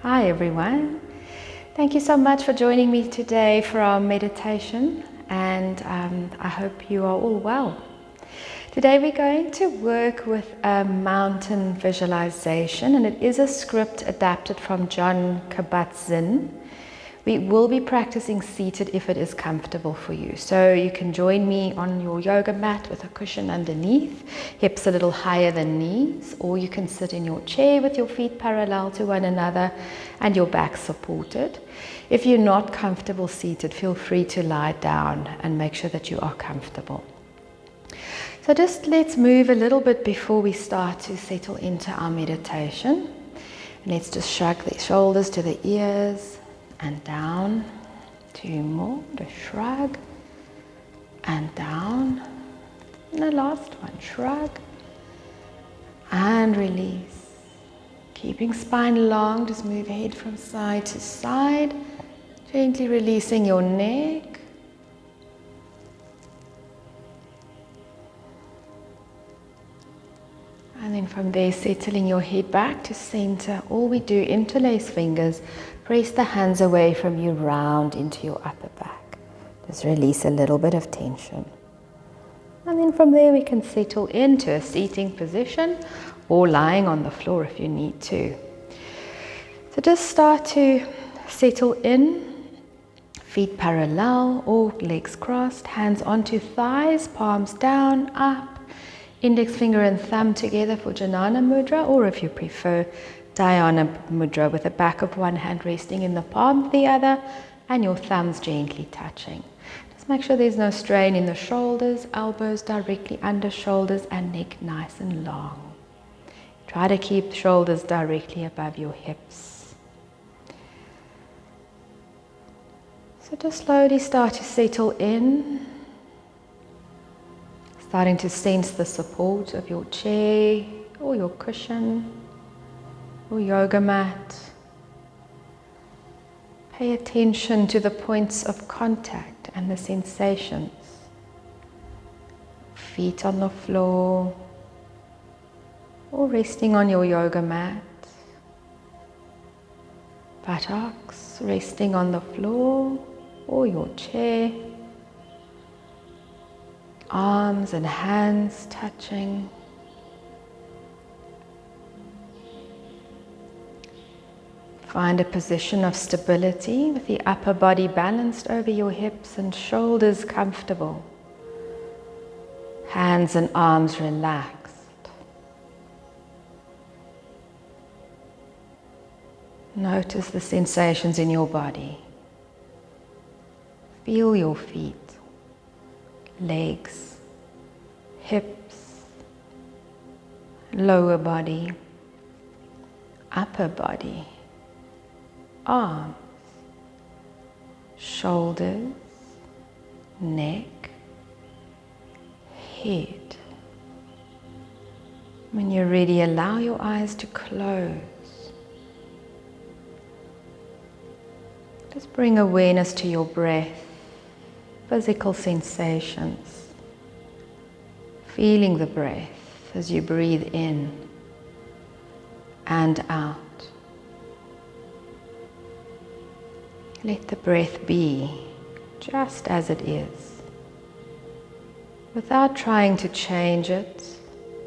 Hi everyone. Thank you so much for joining me today for our meditation, and I hope you are all well. Today we're going to work with a mountain visualization, and it is a script adapted from Jon Kabat-Zinn. We will be practicing seated if it is comfortable for you. So you can join me on your yoga mat with a cushion underneath, hips a little higher than knees, or you can sit in your chair with your feet parallel to one another and your back supported. If you're not comfortable seated, feel free to lie down and make sure that you are comfortable. So just let's move a little bit before we start to settle into our meditation. Let's just shrug the shoulders to the ears and down. 2 more, the shrug and down. And the last one, shrug and release. Keeping spine long, just move head from side to side, gently releasing your neck. And then from there, settling your head back to center. All we do, interlace fingers, press the hands away from you, round into your upper back. Just release a little bit of tension. And then from there, we can settle into a seating position or lying on the floor if you need to. So just start to settle in, feet parallel or legs crossed, hands onto thighs, palms down, up. Index finger and thumb together for Jnana Mudra, or if you prefer, Dhyana Mudra, with the back of one hand resting in the palm of the other and your thumbs gently touching. Just make sure there's no strain in the shoulders, elbows directly under shoulders and neck nice and long. Try to keep shoulders directly above your hips. So just slowly start to settle in. Starting to sense the support of your chair or your cushion or yoga mat. Pay attention to the points of contact and the sensations. Feet on the floor or resting on your yoga mat. Buttocks resting on the floor or your chair. Arms and hands touching. Find a position of stability with the upper body balanced over your hips and shoulders comfortable. Hands and arms relaxed. Notice the sensations in your body. Feel your feet, legs, hips, lower body, upper body, arms, shoulders, neck, head. When you're ready, allow your eyes to close. Just bring awareness to your breath. Physical sensations, feeling the breath as you breathe in and out. Let the breath be just as it is, without trying to change it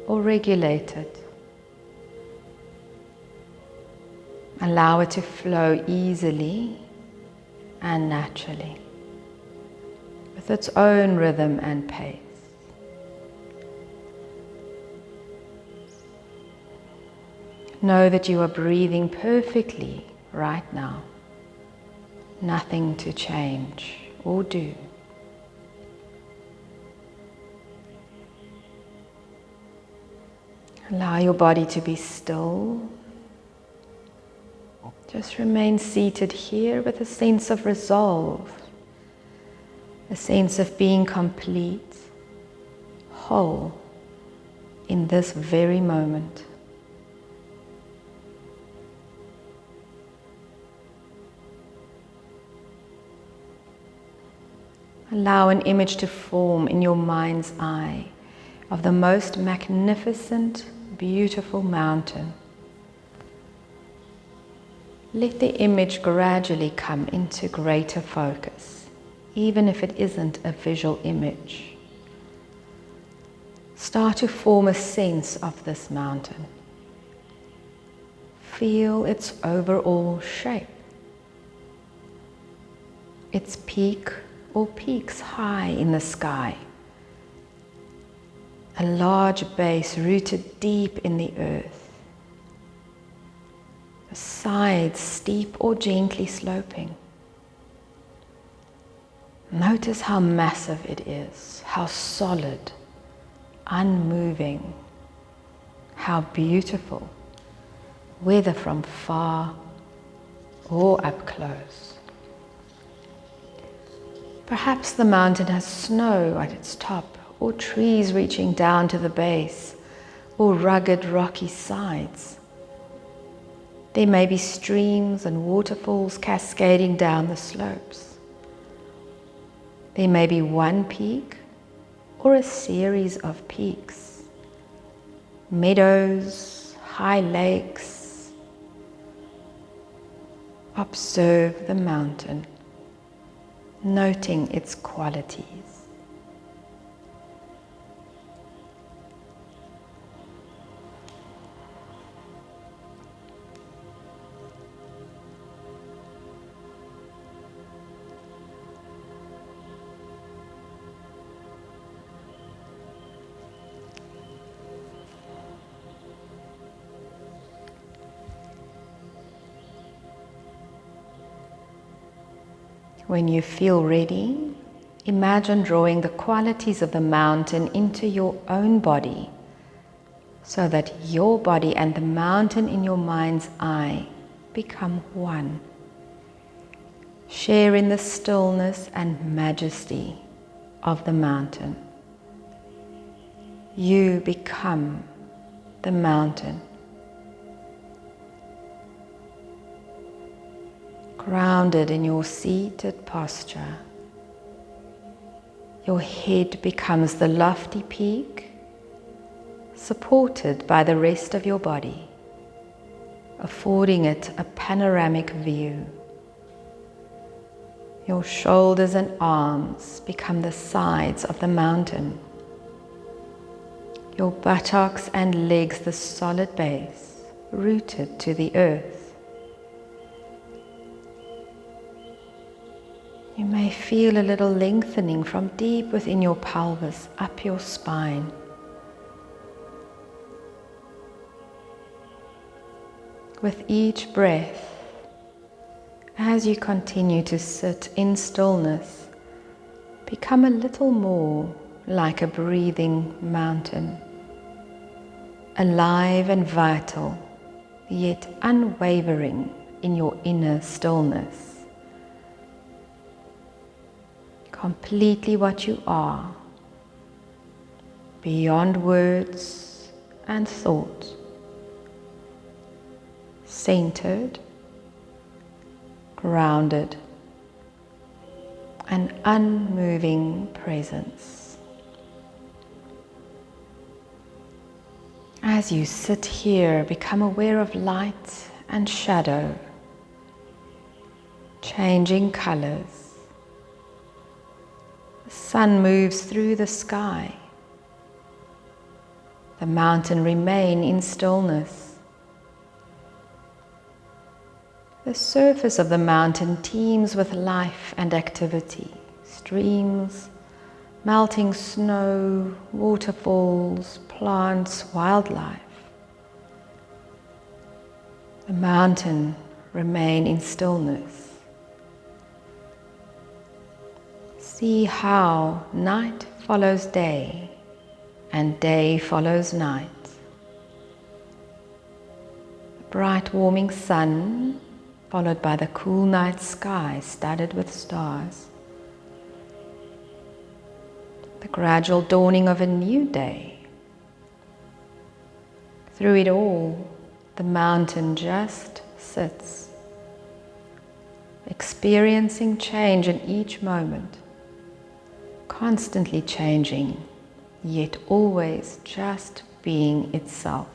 or regulate it. Allow it to flow easily and naturally, with its own rhythm and pace. Know that you are breathing perfectly right now. Nothing to change or do. Allow your body to be still. Just remain seated here with a sense of resolve. A sense of being complete, whole, in this very moment. Allow an image to form in your mind's eye of the most magnificent, beautiful mountain. let the image gradually come into greater focus, even if it isn't a visual image. Start to form a sense of this mountain. Feel its overall shape. Its peak or peaks high in the sky. A large base rooted deep in the earth. The sides steep or gently sloping. Notice how massive it is, how solid, unmoving, how beautiful, whether from far or up close. Perhaps the mountain has snow at its top, or trees reaching down to the base, or rugged rocky sides. There may be streams and waterfalls cascading down the slopes. There may be one peak or a series of peaks, meadows, high lakes. Observe the mountain, noting its qualities. When you feel ready, imagine drawing the qualities of the mountain into your own body, so that your body and the mountain in your mind's eye become one. Share in the stillness and majesty of the mountain. You become the mountain. Grounded in your seated posture, your head becomes the lofty peak, supported by the rest of your body, affording it a panoramic view. Your shoulders and arms become the sides of the mountain, your buttocks and legs the solid base, rooted to the earth. You may feel a little lengthening from deep within your pelvis up your spine. With each breath, as you continue to sit in stillness, become a little more like a breathing mountain, alive and vital, yet unwavering in your inner stillness. Completely what you are, beyond words and thought, centered, grounded, an unmoving presence. As you sit here, become aware of light and shadow, changing colors. The sun moves through the sky. The mountain remains in stillness. The surface of the mountain teems with life and activity. Streams, melting snow, waterfalls, plants, wildlife. The mountain remains in stillness. See how night follows day and day follows night. The bright warming sun followed by the cool night sky studded with stars. The gradual dawning of a new day. Through it all, the mountain just sits, experiencing change in each moment. Constantly changing, yet always just being itself.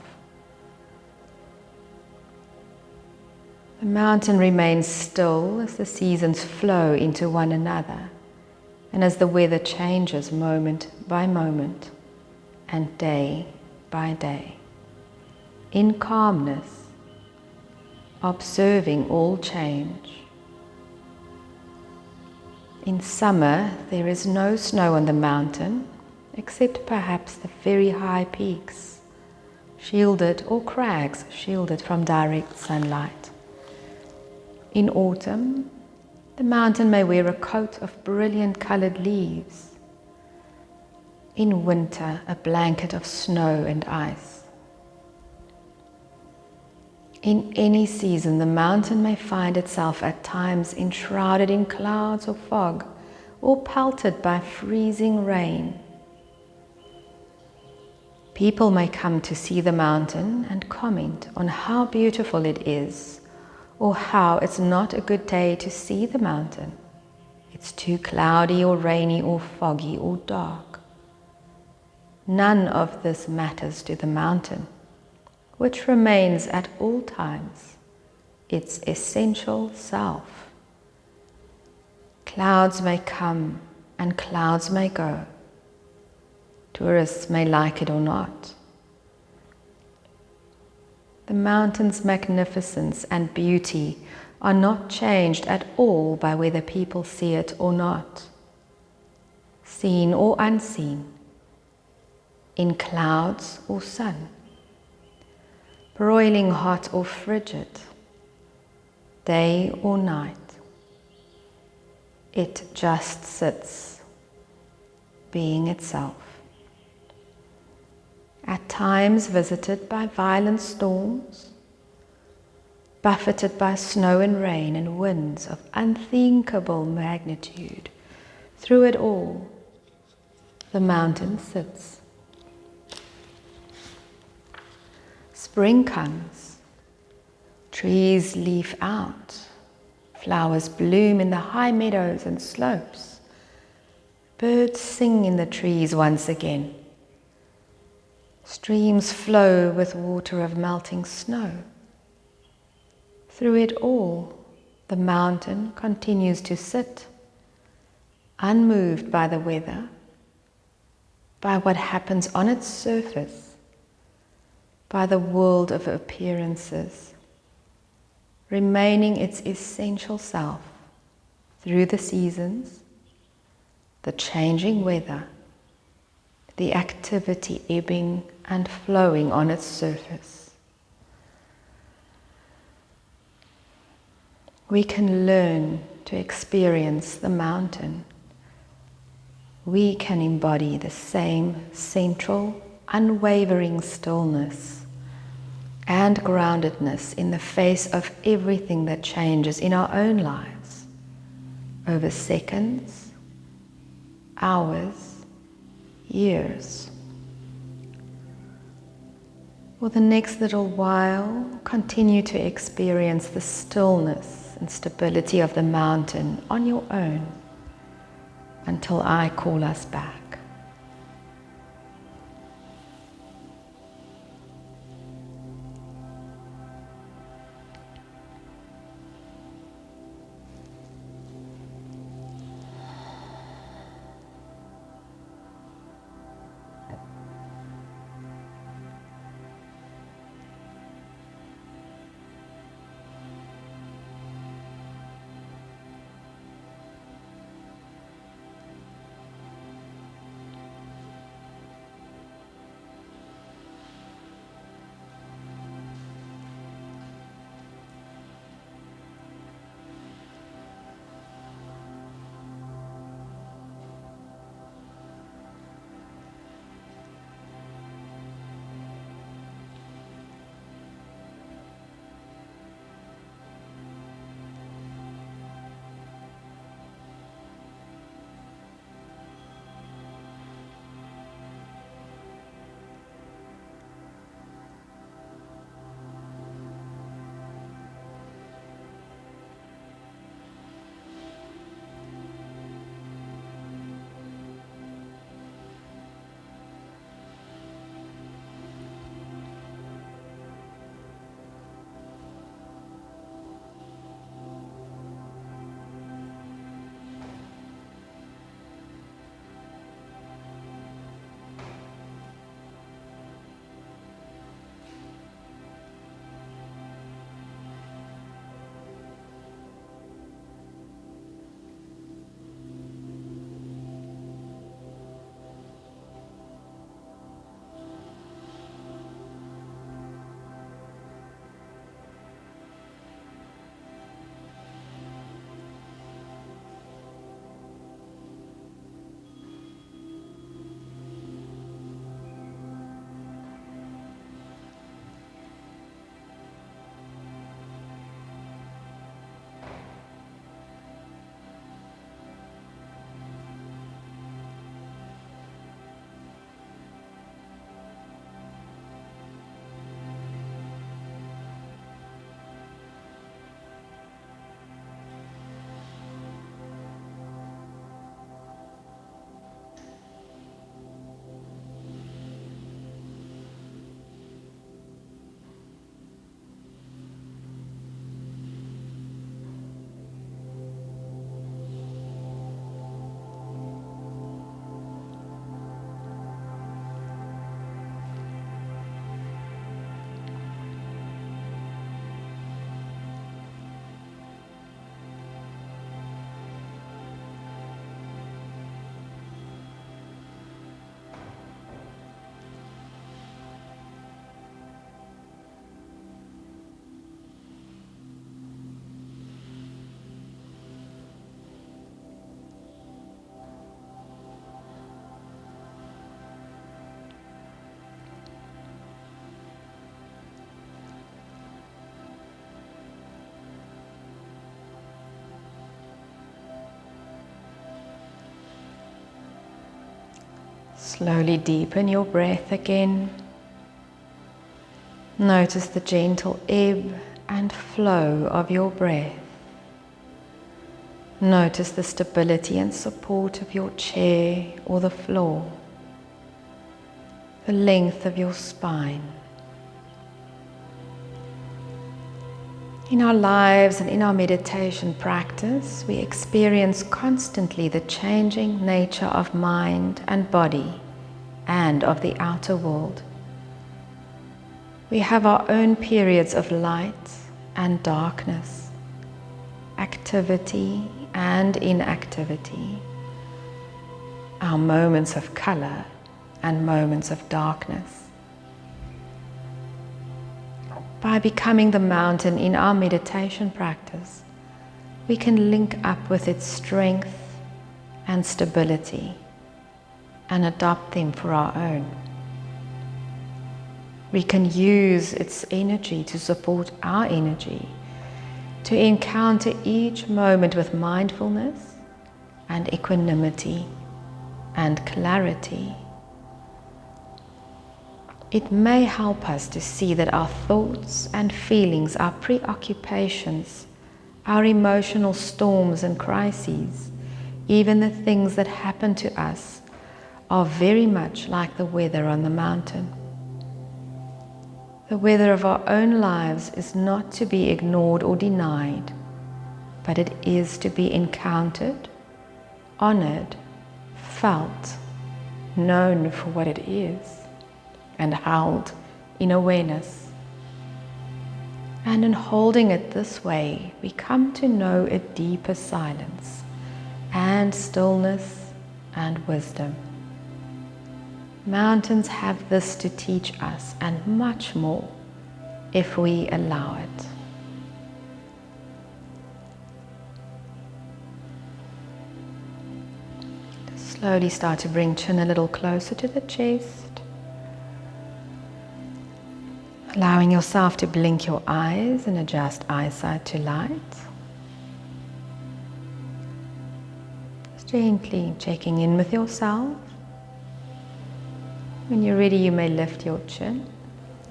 The mountain remains still as the seasons flow into one another and as the weather changes moment by moment and day by day. In calmness, observing all change. In summer, there is no snow on the mountain, except perhaps the very high peaks, shielded, or crags shielded from direct sunlight. In autumn, the mountain may wear a coat of brilliant colored leaves. In winter, a blanket of snow and ice. In any season, the mountain may find itself at times enshrouded in clouds or fog, or pelted by freezing rain. People may come to see the mountain and comment on how beautiful it is, or how it's not a good day to see the mountain. It's too cloudy or rainy or foggy or dark. None of this matters to the mountain, which remains at all times its essential self. Clouds may come and clouds may go. Tourists may like it or not. The mountain's magnificence and beauty are not changed at all by whether people see it or not, seen or unseen, in clouds or sun, broiling hot or frigid, day or night. It just sits, being itself. At times visited by violent storms, buffeted by snow and rain and winds of unthinkable magnitude, through it all, the mountain sits. Spring comes, trees leaf out, flowers bloom in the high meadows and slopes, birds sing in the trees once again. Streams flow with water of melting snow. Through it all, the mountain continues to sit, unmoved by the weather, by what happens on its surface, by the world of appearances, remaining its essential self through the seasons, the changing weather, the activity ebbing and flowing on its surface. We can learn to experience the mountain. We can embody the same central, unwavering stillness and groundedness in the face of everything that changes in our own lives over seconds, hours, years. For the next little while, continue to experience the stillness and stability of the mountain on your own until I call us back. Slowly deepen your breath again. Notice the gentle ebb and flow of your breath. Notice the stability and support of your chair or the floor, the length of your spine. In our lives and in our meditation practice, we experience constantly the changing nature of mind and body and of the outer world. We have our own periods of light and darkness, activity and inactivity, our moments of color and moments of darkness. By becoming the mountain in our meditation practice, we can link up with its strength and stability and adopt them for our own. We can use its energy to support our energy, to encounter each moment with mindfulness and equanimity and clarity. It may help us to see that our thoughts and feelings, our preoccupations, our emotional storms and crises, even the things that happen to us, are very much like the weather on the mountain. The weather of our own lives is not to be ignored or denied, but it is to be encountered, honored, felt, known for what it is, and held in awareness. And in holding it this way, we come to know a deeper silence and stillness and wisdom. Mountains have this to teach us and much more if we allow it. Slowly start to bring chin a little closer to the chest. Allowing yourself to blink your eyes and adjust eyesight to light. Just gently checking in with yourself. When you're ready, you may lift your chin.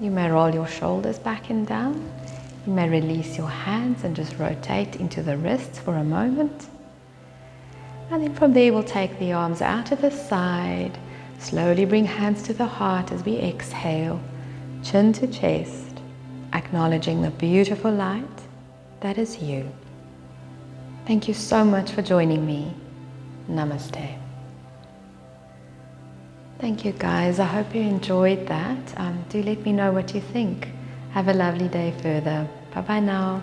You may roll your shoulders back and down. You may release your hands and just rotate into the wrists for a moment. And then from there, we'll take the arms out to the side. Slowly bring hands to the heart as we exhale. Chin to chest, acknowledging the beautiful light that is you. Thank you so much for joining me. Namaste. Thank you guys. I hope you enjoyed that. Do let me know what you think. Have a lovely day further. Bye bye now.